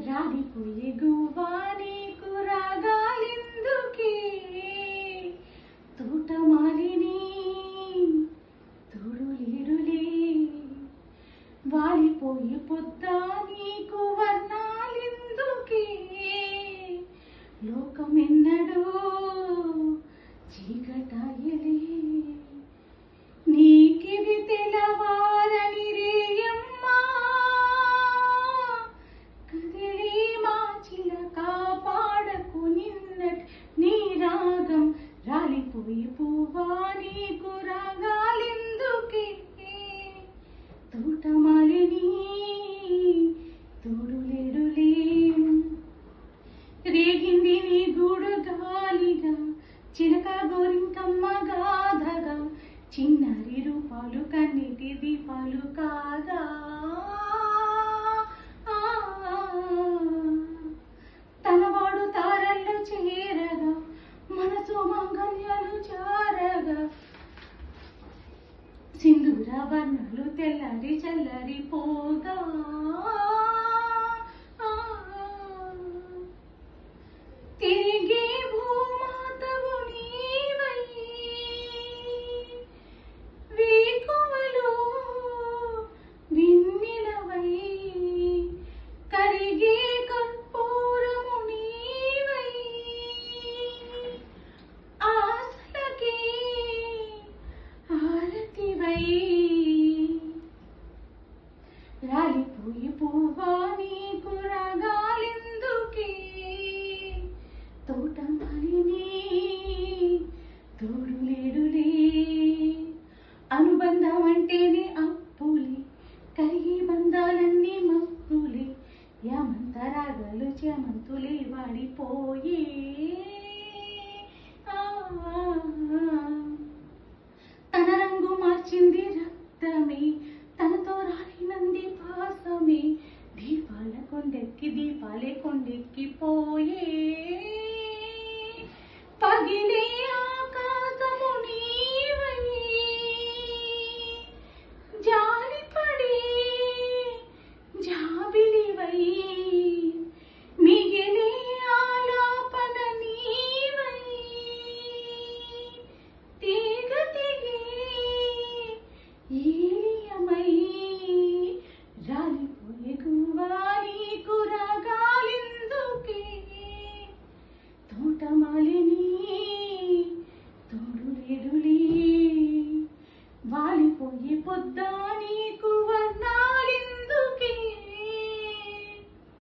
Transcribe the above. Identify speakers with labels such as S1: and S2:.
S1: రాలిపోయే గువ్వా నీకు రాగాలెందుకే తోటమాలిని తోడు లేడులే వాలిపోయే పొద్దా నీకు వర్ణాలెందుకే లోకమెన్నడూ చీకటాయలే నీకిది తెలవారని రేయమ్మా కదిలి మా చిలక పాడకు నిన్నటి నీ రాగం రాలిపోయి పువ్వా నీకు రాగాలెందుకే తోటమాలిని తోడు లేడులే రేగింది నీ గూడు గాలిగా చిలక గోరింకమ్మ గాథగా చిన్నారి రూపాలు కన్నిటి దీపాలు కాగా తనవాడు తారల్లో చేరగా మనసు మంగళ్యాలు చారగా సింధూర వర్ణాలు తెల్లారి చల్లారి పోగా తిరిగే భూమాతవు నీవై వేకువలో వెన్నెలవై కరిగే కర్పూరము నీవై ఆశలకే ఆరతివై రాలిపోయి పువ్వా నీకు రాగాలెందుకే తోటమాలిని తోడు లేడులే అనుబంధం అంటేనే అప్పులే కరిగి బంధాలన్నీ మప్పులే యామంత రాగాలు చేమంతులే వాడిపోయే తన రంగు మార్చింది రక్తమే తనతో రాలినంది పాసమే దీపాల కొండెక్కి దీపాలే కొండెక్కిపోయే పగిలే